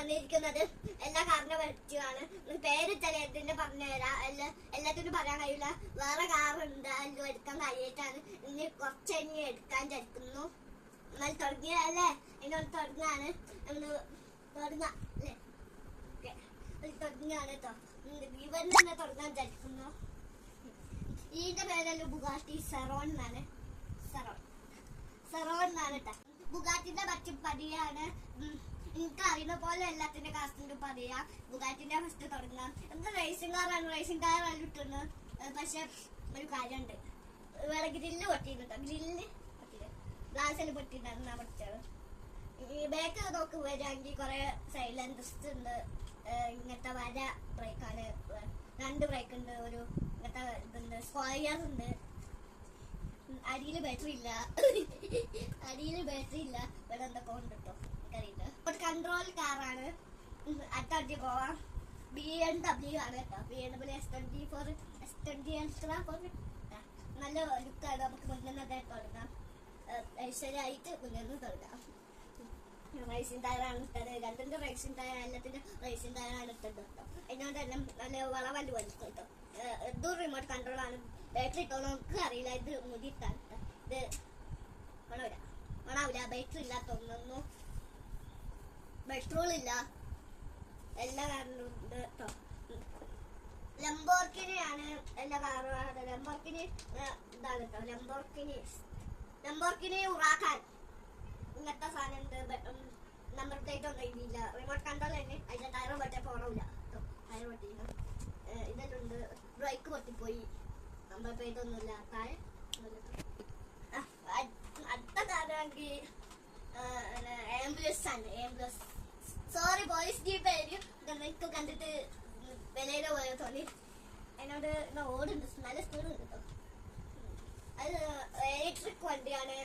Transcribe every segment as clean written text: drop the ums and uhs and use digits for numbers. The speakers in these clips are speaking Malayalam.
വന്നിരിക്കുന്നത് എല്ലാ കാറിനെ പറ്റിയാണ്. പേര് ചിലതിന്റെ പറഞ്ഞുതരാം. എല്ലാത്തിനും പറയാൻ കഴിയില്ല. വേറെ കാറുണ്ട്, അതിലും എടുക്കാൻ കഴിയിട്ടാണ്. ഇനി കുറച്ച് എടുക്കാൻ ചരിക്കുന്നു. എന്നാൽ തുടങ്ങിയല്ലേ, എന്നോട് തുടങ്ങാണ്. തുടങ്ങാം അല്ലേ? തുടങ്ങാണ് കേട്ടോ. ഇവൻ തന്നെ തുടങ്ങാൻ ചരിക്കുന്നു. ഇതിന്റെ പേരല്ലോ ബുഗാട്ടി സെറോൺ എന്നാണ്. സെറോൺ എന്നാണ് കേട്ടോ. ബുഗാറ്റിന്റെ പറ്റി പറയാണ്. എനിക്ക് അറിയുന്ന പോലെ എല്ലാത്തിന്റെ കാസ്റ്റിന്റെ പറയാം. ബുഗാറ്റിന്റെ ഫസ്റ്റ് തുടങ്ങാം. എന്ത് റേസിംഗ് കാറാണ്, റേസിംഗ് കാറാണ് കിട്ടുന്നത്. പക്ഷെ ഒരു കാര്യമുണ്ട്, വേറെ ഗ്രില്ല് പൊട്ടിയിട്ടോ. ഗ്രില്ല് പൊട്ടിയത് ഗ്ലാസ്സിൽ പൊട്ടിയിട്ടാണ് പഠിച്ചത്. ഈ ബാക്ക് നോക്ക് വരാമെങ്കിൽ കുറെ സൈലൻസ് ഉണ്ട്. ഇങ്ങനത്തെ വര ബ്രേക്കാണ്, 2 ബ്രേക്ക് ഉണ്ട്. ഒരു ഇങ്ങനത്തെ ഇതുണ്ട്, സ്ക്വയർ ഉണ്ട്. അടിയിൽ ബാറ്ററി ഇല്ല. ഇവിടെ എന്തൊക്കെ ഉണ്ട് കേട്ടോ, എനിക്കറിയില്ല. ഒരു കൺട്രോൾ കാറാണ്. അടുത്തടുത്ത് പോവാം. BMW ആണ് കേട്ടോ. BMW S24 S20 നല്ല ലുക്കാണ്. നമുക്ക് മുന്നേ തുടങ്ങാം. ഐശ്വര്യമായിട്ട് മുന്നേ തുടങ്ങാം. റേസിംഗ് ടയറാണ് ഇട്ടത്. 2 റേസിംഗ് ടയർ, എല്ലാത്തിന്റെ റേസിംഗ് ടയറാണ് ഇട്ടത് കേട്ടോ. അതിനോട് തന്നെ നല്ല വളവല് വലിക്കും കേട്ടോ. ഇതും റിമോട്ട് കൺട്രോൾ ആണ്. ബാറ്ററി ഇട്ടോ നമുക്ക് അറിയില്ല. ഇത് മുതിട്ടാണ്. ഇത് മണാവില്ല. ബാറ്ററി ഇല്ലാത്തൊന്നും, പെട്രോൾ ഇല്ല. എല്ലാ കാറിലും ഉണ്ട് കേട്ടോ. ലംബോർഗിനിയാണ് എല്ലാ കാറും. ലംബോർഗിനി ഇതാണ് കേട്ടോ. ലംബോർഗിനി ഉറാക്കാൻ ഇങ്ങനത്തെ സാധനം ഉണ്ട്. നമ്പർ പ്ലേറ്റ് ഒന്നും എഴുതിയില്ല. റിമോട്ട് കൺട്രോൾ തന്നെ. അതിന്റെ ടയർ പൊട്ടിയ പോണില്ല. ടയർ പൊട്ടിയില്ല. ഇതെല്ലാം ഉണ്ട്. ബ്രേക്ക് പൊട്ടിപ്പോയി. നമ്പർ പ്ലേറ്റ് ഒന്നുമില്ല. താഴെ അടുത്ത കാറാണെങ്കിൽ ആംബുലൻസ് ആണ്. ആംബുലൻസ് സോറി പോലീസ് ജീപ്പ് ആയിരിക്കും. എനിക്ക് കണ്ടിട്ട് വിലയിലെ പോലെ തോന്നി. എന്നോട് ഓടുണ്ട്, നല്ല സ്പീഡ് ഉണ്ട് കേട്ടോ. അത് ഇലക്ട്രിക് വണ്ടിയാണ്.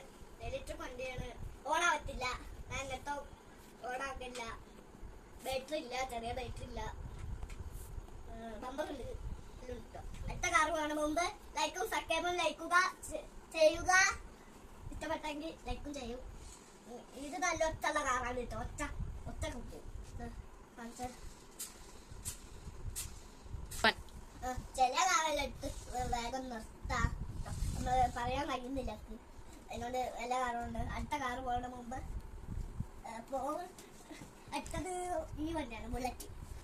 ഓടാൻ പറ്റില്ല. ഞാൻ ഇങ്ങനത്തെ ഓടാക്കില്ല. ബാറ്ററി ഇല്ല, ചെറിയ ബാറ്ററി ഇല്ല. നമ്പർ ഉണ്ട് കേട്ടോ. അടുത്ത കാർ കാണും മുമ്പ് ലൈക്കും സബ്സ്ക്രൈബും ചെയ്യുക. ഇഷ്ടപ്പെട്ടെങ്കിൽ ലൈക്കും ചെയ്യും. ഇത് നല്ല ഒറ്റുള്ള കാറാണ് കേട്ടോ. ഒറ്റ കുട്ടി ചില കാറെല്ലാം എടുത്ത് വേഗം നിർത്താം. നമ്മള് പറയാൻ കഴിയുന്നില്ല. അതിനോട് എല്ലാ കാറും ഉണ്ട്. അടുത്ത കാറ് പോകുന്ന മുമ്പ് അടുത്തത് ഈ വണ്ടിയാണ്,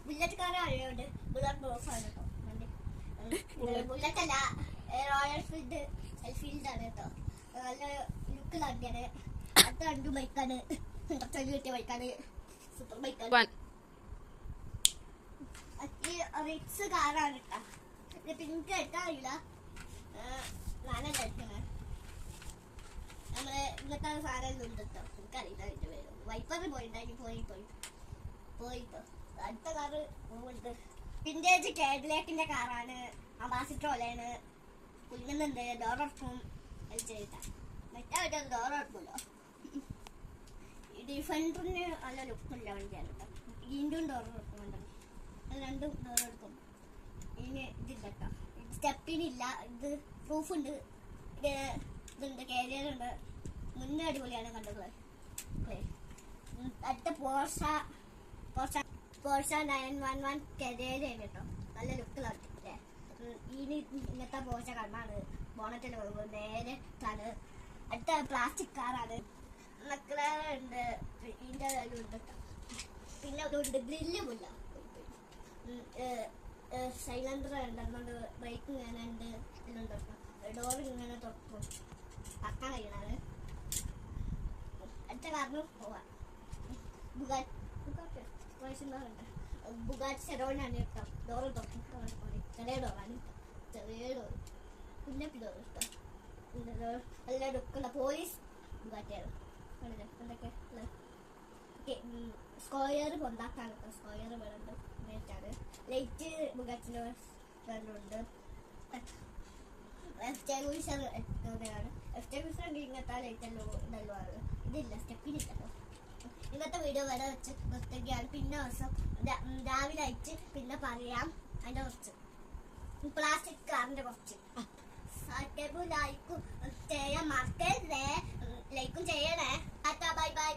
ബുള്ളറ്റ് കാറ് അറിയുന്നുണ്ട്. ബുള്ളറ്റ് ബോസ് ആണ് കേട്ടോ വണ്ടി. ബുള്ളറ്റ് അല്ല, റോയൽ എൻഫീൽഡ് ആണ് കേട്ടോ. നല്ല ലുക്ക് വണ്ടിയാണ്. അടുത്ത 2 ബൈക്കാണ്. കിട്ടിയ ബൈക്കാണ്, സൂപ്പർ ബൈക്കാണ്. റിക്സ് കാറാണ് കേട്ടോ. പിങ്ക് എടുക്കാൻ അറിയില്ല. ഞാനല്ല എടുക്കണേ. നമ്മള് ഇങ്ങനത്തെ സാധനം ഉണ്ട് കേട്ടോ. എനിക്കറിയില്ല അതിന്റെ പേര്. വൈപ്പറിന് പോയിട്ടോ. അടുത്ത കാറ് പോകുന്നുണ്ട്. വിന്റേജ് കാഡിലാക്കിന്റെ കാറാണ്. അംബാസിഡർ പോലെയാണ്. കുലുങ്ങുന്നുണ്ട്. ഡോറൊപ്പം മറ്റേ ഡോറൊപ്പല്ലോ. ഈ ഡിഫൻഡറിന് നല്ല ലുക്കുള്ള വണ്ടിയാണ് കേട്ടോ. വീണ്ടും ഡോറൊപ്പം 2 ഡോറെടുക്കും. ഇനി ഇതില്ല കേട്ടോ. സ്റ്റെപ്പിനില്ല. ഇത് പ്രൂഫുണ്ട്. ഇതുണ്ട്, കാരിയറുണ്ട്. മുന്നേ അടിപൊളിയാണ് കണ്ടത്. അടുത്ത പോർഷ 911 കാരിയറാണ് കേട്ടോ. നല്ല ലുക്കിലാണ്. ഇനി ഇങ്ങനത്തെ പോർഷ കണ്ണാണ്. ബോണറ്റിൽ നേരെ താണ്. അടുത്ത പ്ലാസ്റ്റിക് കാറാണ്. മക്കളുണ്ട്. ഇതിൻ്റെ ഉണ്ട് കേട്ടോ. പിന്നെ ഉണ്ട് ഗ്രില്ലുമില്ല. സൈലൻഡർ ഉണ്ട്. അതുകൊണ്ട് ബ്രേക്ക് ഇങ്ങനെ ഉണ്ട്. ഇതിലുണ്ട് കേട്ടോ. ഡോർ ഇങ്ങനെ തുറക്കും. തക്കാൻ കഴിയണത്. അടുത്ത കാരണം പോവാം. ബുഗാറ്റി സെറോനാണ് കേട്ടോ. ഡോറ് തുറക്കും. ചെറിയ ഡോറാണ്. കുഞ്ഞപ്പി ഡോർ കേട്ടോ. നല്ല ഡുക്കുള്ള പോലീസ് ബുഗാറ്റിയാണ്. എന്തൊക്കെ സ്ക്വയർ കൊണ്ടാക്കാണ് കേട്ടോ. സ്ക്വയർ വേണ്ട മേറ്റാണ്. ലൈറ്റ് ബുഗാറ്റിൻ്റെ വേണ്ടുണ്ട്. എക്സ്റ്റേഗുഷറാണ്. എക്സ്റ്റേഗുഷർ ഇങ്ങനത്തെ ലൈറ്റല്ലോ ഇതല്ലോ ആണ്. ഇതില്ല, സ്റ്റെപ്പിനില്ലല്ലോ. ഇന്നത്തെ വീഡിയോ വരെ വെച്ച് നിർത്തുകയാണ്. പിന്നെ ദിവസം രാവിലെ അയച്ച് പിന്നെ പറയാം. അതിൻ്റെ കുറച്ച് പ്ലാസ്റ്റിക് കാറിൻ്റെ കുറച്ച് സബ്സ്ക്രൈബും ലൈക്കും ചെയ്യാൻ മറക്കരുതേ. ലൈക്കും ചെയ്യണേ. Bye bye.